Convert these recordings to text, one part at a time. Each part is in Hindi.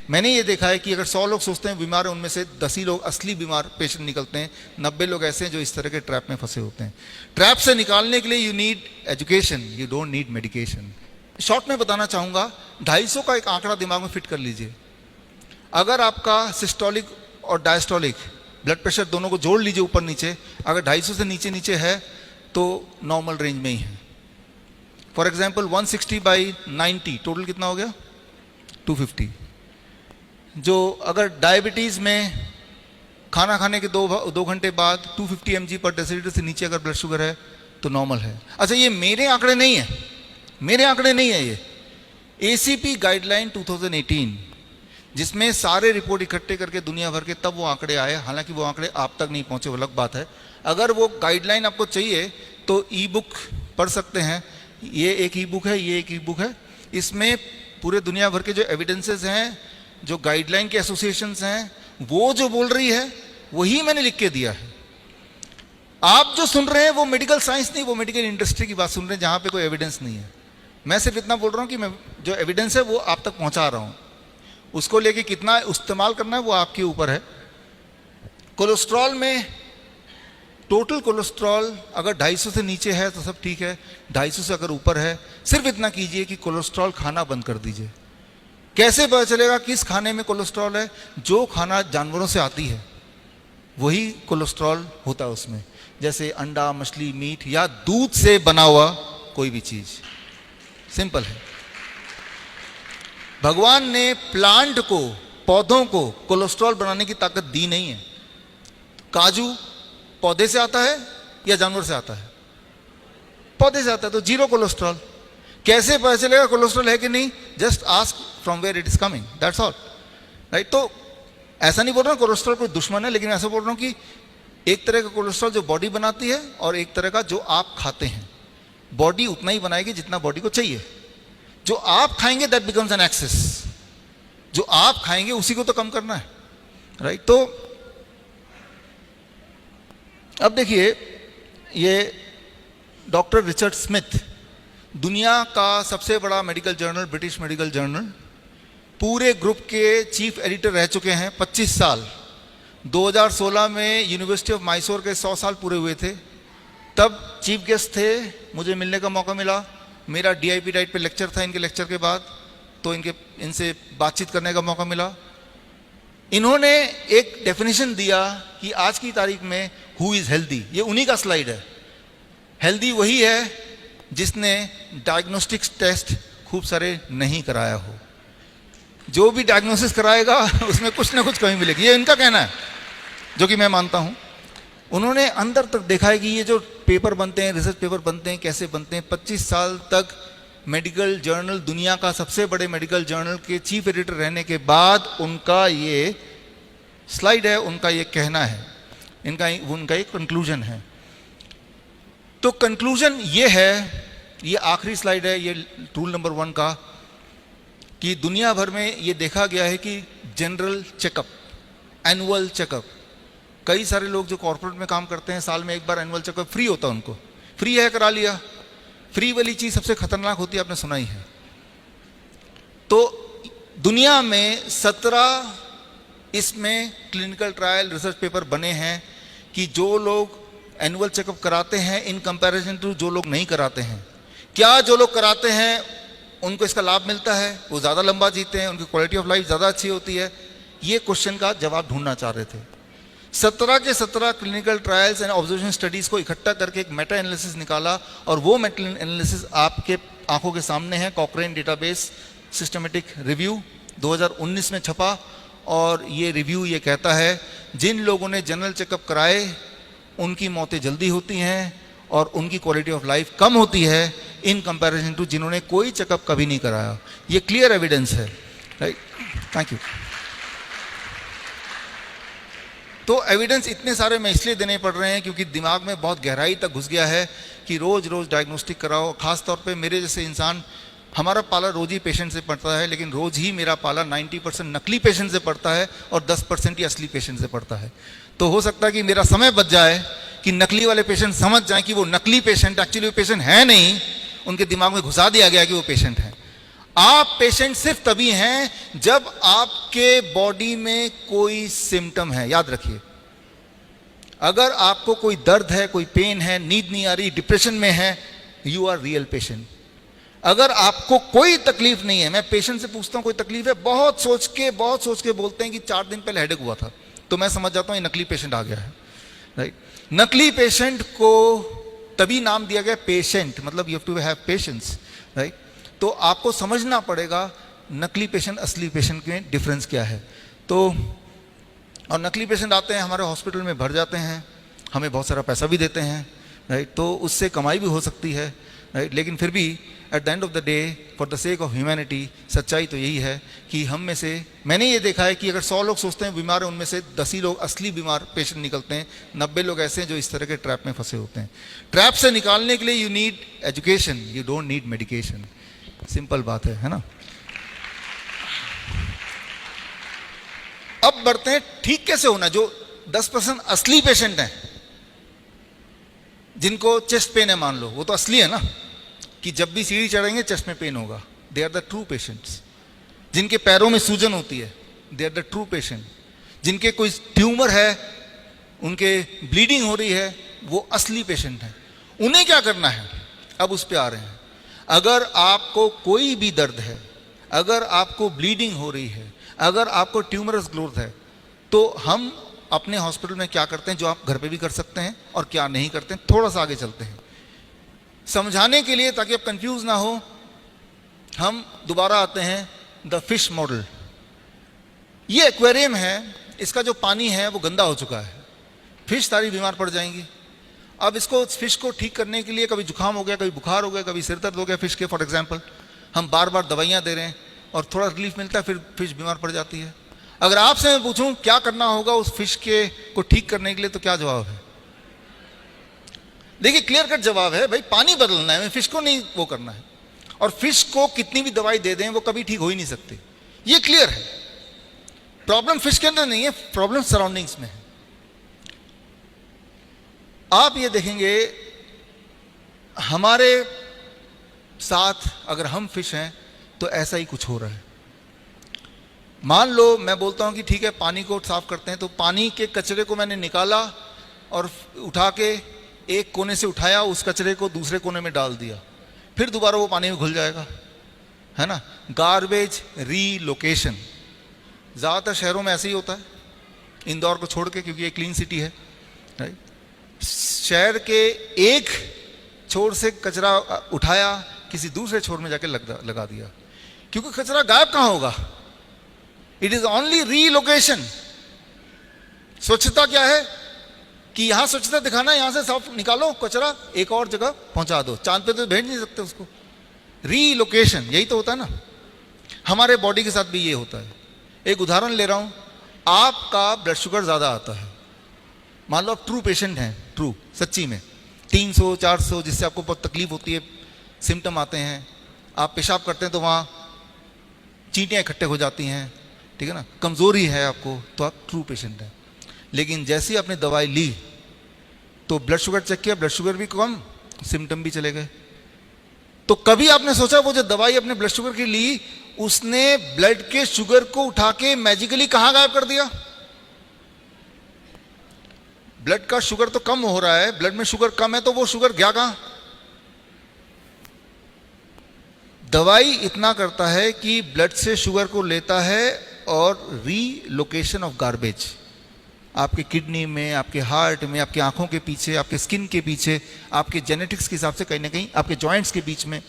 मैंने ये देखा है कि अगर 100 लोग सोचते हैं बीमार हैं, उनमें से 10 ही लोग असली बीमार पेशेंट निकलते हैं, 90 लोग ऐसे हैं जो इस तरह के ट्रैप में फंसे होते हैं। ट्रैप से निकालने के लिए you need education, you don't need medication. Short में बताना चाहूँगा, 250 का एक आंकड़ा दिमाग में फिट कर लीजिए। अगर आपका सिस्टोलिक और डायस्टोलिक ब्लड प्रेशर दोनों को जोड़ लीजिए ऊपर नीचे, अगर 250 से नीचे नीचे है तो नॉर्मल रेंज में ही है। फॉर एग्जाम्पल 160/90 टोटल कितना हो गया? 250। जो अगर डायबिटीज़ में खाना खाने के 2 घंटे बाद 250 mg/dL से नीचे अगर ब्लड शुगर है तो नॉर्मल है। अच्छा, ये मेरे आंकड़े नहीं है, मेरे आंकड़े नहीं है, ये ACP गाइडलाइन 2018, जिसमें सारे रिपोर्ट इकट्ठे करके दुनिया भर के तब वो आंकड़े आए। हालांकि वो आंकड़े आप तक नहीं पहुंचे, वो अलग बात है। अगर वो गाइडलाइन आपको चाहिए तो ई बुक पढ़ सकते हैं। ये एक ई बुक है, ये एक ई बुक है। इसमें पूरे दुनिया भर के जो एविडेंसेस हैं, जो गाइडलाइन के एसोसिएशंस हैं, वो जो बोल रही है वही मैंने लिख के दिया है। आप जो सुन रहे हैं वो मेडिकल साइंस नहीं, वो मेडिकल इंडस्ट्री की बात सुन रहे हैं, जहां पे कोई एविडेंस नहीं है। मैं सिर्फ इतना बोल रहा हूं कि मैं जो एविडेंस है वो आप तक पहुंचा रहा हूं। उसको लेके कितना इस्तेमाल करना है वो आपके ऊपर है। कोलेस्ट्रॉल में टोटल कोलेस्ट्रॉल अगर 250 से नीचे है तो सब ठीक है, 250 से अगर ऊपर है सिर्फ इतना कीजिए कि कोलेस्ट्रॉल खाना बंद कर दीजिए। कैसे पता चलेगा किस खाने में कोलेस्ट्रॉल है? जो खाना जानवरों से आती है वही कोलेस्ट्रॉल होता है उसमें, जैसे अंडा, मछली, मीट या दूध से बना हुआ कोई भी चीज। सिंपल है। भगवान ने प्लांट को, पौधों को कोलेस्ट्रॉल बनाने की ताकत दी नहीं है। काजू पौधे से आता है या जानवर से आता है? पौधे से आता है, तो जीरो कोलेस्ट्रॉल। कैसे पता चलेगा कोलेस्ट्रॉल है कि नहीं? Just ask from where it is coming, that's all, right. तो ऐसा नहीं बोल रहा हूं कोलेस्ट्रॉल कोई दुश्मन है, लेकिन ऐसा बोल रहा हूं कि एक तरह का कोलेस्ट्रॉल जो बॉडी बनाती है और एक तरह का जो आप खाते हैं। बॉडी उतना ही बनाएगी जितना बॉडी को चाहिए। जो आप खाएंगे दैट बिकम्स एन एक्सेस। जो आप खाएंगे उसी को तो कम करना है, राइट। तो अब देखिए, ये डॉक्टर रिचर्ड स्मिथ, दुनिया का सबसे बड़ा medical journal, British medical journal, पूरे ग्रुप के चीफ एडिटर रह चुके हैं 25 साल। 2016 में यूनिवर्सिटी ऑफ मैसूर के 100 साल पूरे हुए थे, तब चीफ गेस्ट थे, मुझे मिलने का मौका मिला। मेरा DIP डाइट पे लेक्चर था इनके लेक्चर के बाद, तो इनसे बातचीत करने का मौका मिला। इन्होंने एक डेफिनेशन दिया कि आज की तारीख में हु इज़ हेल्दी। ये उन्हीं का स्लाइड है। हेल्दी वही है जिसने डायग्नोस्टिक्स टेस्ट खूब सारे नहीं कराया हो। जो भी डायग्नोसिस कराएगा उसमें कुछ ना कुछ कमी मिलेगी, ये इनका कहना है, जो कि मैं मानता हूं। उन्होंने अंदर तक देखा है कि ये जो पेपर बनते हैं, रिसर्च पेपर बनते हैं, कैसे बनते हैं। 25 साल तक मेडिकल जर्नल, दुनिया का सबसे बड़े मेडिकल जर्नल के चीफ एडिटर रहने के बाद उनका ये स्लाइड है, उनका ये कहना है, उनका एक कंक्लूजन है। तो कंक्लूजन ये है, ये आखिरी स्लाइड है, ये रूल नंबर 1 का, कि दुनिया भर में ये देखा गया है कि जनरल चेकअप, एनुअल चेकअप, कई सारे लोग जो कॉर्पोरेट में काम करते हैं साल में एक बार एनुअल चेकअप फ्री होता है उनको। फ्री है, करा लिया। फ्री वाली चीज सबसे खतरनाक होती है, आपने सुना ही है। तो दुनिया में 17 इसमें क्लिनिकल ट्रायल रिसर्च पेपर बने हैं कि जो लोग एनुअल चेकअप कराते हैं इन कंपैरिजन टू जो लोग नहीं कराते हैं, क्या जो लोग कराते हैं उनको इसका लाभ मिलता है, वो ज़्यादा लंबा जीते हैं, उनकी क्वालिटी ऑफ लाइफ ज़्यादा अच्छी होती है। ये क्वेश्चन का जवाब ढूंढना चाह रहे थे। 17 के 17 clinical trials and observation studies को इकट्ठा करके एक मेटा एनालिसिस निकाला, और वो मेटा एनालिसिस आपके आंखों के सामने है। कॉकरेन डेटाबेस सिस्टमेटिक रिव्यू 2019 में छपा, और ये रिव्यू ये कहता है जिन लोगों ने जनरल चेकअप कराए उनकी मौतें जल्दी होती हैं और उनकी क्वालिटी ऑफ लाइफ कम होती है इन कंपैरिजन टू जिन्होंने कोई चेकअप कभी नहीं कराया। ये क्लियर एविडेंस है, राइट। Thank you. तो एविडेंस इतने सारे मैं इसलिए देने पड़ रहे हैं क्योंकि दिमाग में बहुत गहराई तक घुस गया है कि रोज रोज डायग्नोस्टिक कराओ। खास तौर पे मेरे जैसे इंसान, हमारा पाला रोज ही पेशेंट से पड़ता है, लेकिन रोज ही मेरा पाला 90% नकली पेशेंट से पड़ता है और 10% ही असली पेशेंट से पड़ता है। तो हो सकता है कि मेरा समय बच जाए कि नकली वाले पेशेंट समझ जाएं कि वो नकली पेशेंट एक्चुअली वो पेशेंट है नहीं, उनके दिमाग में घुसा दिया गया कि वो पेशेंट है। आप पेशेंट सिर्फ तभी हैं जब आपके बॉडी में कोई सिम्टम है। याद रखिए, अगर आपको कोई दर्द है, कोई पेन है, नींद नहीं आ रही, डिप्रेशन में है, यू आर रियल पेशेंट। अगर आपको कोई तकलीफ नहीं है, मैं पेशेंट से पूछता हूं कोई तकलीफ है, बहुत सोच के बोलते हैं कि 4 दिन पहले हेडेक हुआ था, तो मैं समझ जाता हूं ये नकली पेशेंट आ गया है, राइट। नकली पेशेंट को तभी नाम दिया गया पेशेंट, मतलब you have to have patience, right. तो आपको समझना पड़ेगा नकली पेशेंट असली पेशेंट में डिफरेंस क्या है। तो और नकली पेशेंट आते हैं हमारे हॉस्पिटल में, भर जाते हैं, हमें बहुत सारा पैसा भी देते हैं, राइट। तो उससे कमाई भी हो सकती है, राइट। लेकिन फिर भी at the end of the day, for the sake of humanity, सच्चाई तो यही है कि हम में से, मैंने ये देखा है कि अगर 100 लोग सोचते हैं बीमार है, उनमें से 10 ही लोग असली बीमार पेशेंट निकलते हैं, 90 लोग ऐसे हैं जो इस तरह के ट्रैप में फंसे होते हैं। ट्रैप से निकालने के लिए you need education, you don't need medication. Simple बात है ना। अब बढ़ते हैं ठीक कैसे होना। जो 10% असली पेशेंट हैं, जिनको चेस्ट पेन है मान लो, वो तो असली है ना, कि जब भी सीढ़ी चढ़ेंगे चेस्ट में पेन होगा, they are the true patients. जिनके पैरों में सूजन होती है, they are the true patient. जिनके कोई ट्यूमर है, उनके ब्लीडिंग हो रही है, वो असली पेशेंट हैं। उन्हें क्या करना है, अब उस पर आ रहे हैं। अगर आपको कोई भी दर्द है, अगर आपको ब्लीडिंग हो रही है, अगर आपको ट्यूमरस ग्रोथ है, तो हम अपने हॉस्पिटल में क्या करते हैं जो आप घर पे भी कर सकते हैं और क्या नहीं करते हैं, थोड़ा सा आगे चलते हैं समझाने के लिए, ताकि आप कंफ्यूज ना हो। हम दोबारा आते हैं द फिश मॉडल। ये एक्वेरियम है, इसका जो पानी है वो गंदा हो चुका है, फिश सारी बीमार पड़ जाएंगी। अब इसको, फिश को ठीक करने के लिए, कभी जुकाम हो गया, कभी बुखार हो गया, कभी सिर दर्द हो गया फिश के, फॉर एग्जाम्पल, हम बार बार दवाइयाँ दे रहे हैं और थोड़ा रिलीफ मिलता है, फिर फिश बीमार पड़ जाती है। अगर आपसे मैं पूछूं क्या करना होगा उस फिश के को ठीक करने के लिए, तो क्या जवाब है? देखिए, क्लियर कट जवाब है, भाई पानी बदलना है, फिश को नहीं वो करना है। और फिश को कितनी भी दवाई दे दें, वो कभी ठीक हो ही नहीं सकती, ये क्लियर है। प्रॉब्लम फिश के अंदर नहीं है, प्रॉब्लम सराउंडिंग्स में है। आप ये देखेंगे हमारे साथ, अगर हम फिश हैं तो ऐसा ही कुछ हो रहा है। मान लो मैं बोलता हूं कि ठीक है पानी को साफ करते हैं, तो पानी के कचरे को मैंने निकाला और उठा के एक कोने से उठाया, उस कचरे को दूसरे कोने में डाल दिया, फिर दोबारा वो पानी में घुल जाएगा, है ना। गार्बेज रीलोकेशन ज़्यादातर शहरों में ऐसे ही होता है, इंदौर को छोड़ के, क्योंकि ये क्लीन सिटी है, राइट। शहर के एक छोर से कचरा उठाया, किसी दूसरे छोर में जाके लगा दिया, क्योंकि कचरा गायब कहाँ होगा, इट इज ओनली रीलोकेशन। स्वच्छता क्या है कि यहां स्वच्छता दिखाना, यहां से साफ निकालो कचरा, एक और जगह पहुंचा दो, चांद पे तो भेज नहीं सकते उसको। रीलोकेशन यही तो होता है ना। हमारे बॉडी के साथ भी ये होता है। एक उदाहरण ले रहा हूं, आपका ब्लड शुगर ज्यादा आता है, मान लो आप ट्रू पेशेंट हैं, ट्रू सच्ची में 300 400, जिससे आपको बहुत तकलीफ होती है, सिम्टम आते हैं, आप पेशाब करते हैं तो वहाँ चींटियाँ इकट्ठे हो जाती हैं, ठीक है ना, कमज़ोरी है आपको, तो आप ट्रू पेशेंट हैं। लेकिन जैसे ही आपने दवाई ली तो ब्लड शुगर चेक किया, ब्लड शुगर भी कम, सिम्टम भी चले गए। तो कभी आपने सोचा वो जो दवाई अपने ब्लड शुगर की ली, उसने ब्लड के शुगर को उठा के मैजिकली कहाँ गायब कर दिया? ब्लड का शुगर तो कम हो रहा है, ब्लड में शुगर कम है, तो वो शुगर गया कहाँ? दवाई इतना करता है कि ब्लड से शुगर को लेता है और रीलोकेशन ऑफ गार्बेज आपके किडनी में, आपके हार्ट में, आपकी आंखों के पीछे, आपके स्किन के पीछे, आपके जेनेटिक्स के हिसाब से कहीं ना कहीं आपके जॉइंट्स के बीच में।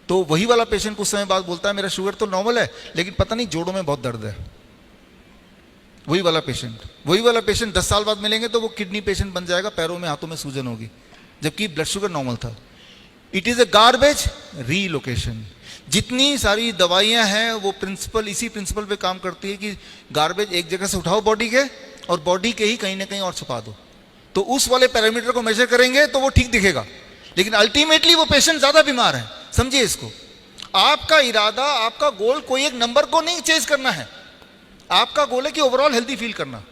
तो वही वाला पेशेंट कुछ समय बाद बोलता है मेरा शुगर तो नॉर्मल है, लेकिन पता नहीं जोड़ों में बहुत दर्द है। वही वाला पेशेंट 10 साल बाद मिलेंगे तो वो किडनी पेशेंट बन जाएगा, पैरों में हाथों में सूजन होगी, जबकि ब्लड शुगर नॉर्मल था। It is a garbage relocation. जितनी सारी दवाइयां हैं वो प्रिंसिपल, इसी प्रिंसिपल पे काम करती है कि गार्बेज एक जगह से उठाओ बॉडी के, और बॉडी के ही कहीं ना कहीं और छुपा दो, तो उस वाले पैरामीटर को मेजर करेंगे तो वो ठीक दिखेगा, लेकिन अल्टीमेटली वो पेशेंट ज्यादा बीमार है। समझिए इसको। आपका इरादा, आपका गोल कोई एक नंबर को नहीं चेज करना है, आपका गोल है कि ओवरऑल हेल्दी फील करना।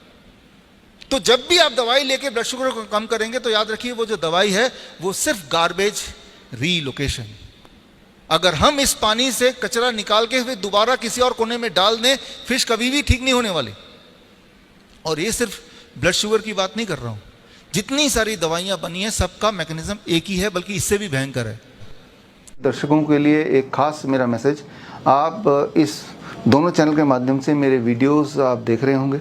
तो जब भी आप दवाई लेके ब्लड शुगर को कम करेंगे तो याद रखिए वो जो दवाई है वो सिर्फ गार्बेज रीलोकेशन। अगर हम इस पानी से कचरा निकाल के फिर दोबारा किसी और कोने में डाल दें, फिश कभी भी ठीक नहीं होने वाले। और ये सिर्फ ब्लड शुगर की बात नहीं कर रहा हूं, जितनी सारी दवाइयां बनी हैं सबका मैकेनिज्म एक ही है, बल्कि इससे भी भयंकर है। दर्शकों के लिए एक खास मेरा मैसेज, आप इस दोनों चैनल के माध्यम से मेरे वीडियोस आप देख रहे होंगे,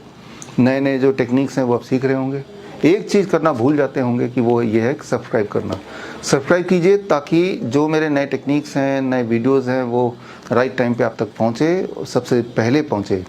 नए नए जो टेक्निक्स हैं वो आप सीख रहे होंगे। एक चीज़ करना भूल जाते होंगे कि वो ये है सब्सक्राइब करना। सब्सक्राइब कीजिए ताकि जो मेरे नए टेक्निक्स हैं, नए वीडियोस हैं, वो राइट टाइम पे आप तक पहुँचे, सबसे पहले पहुँचे।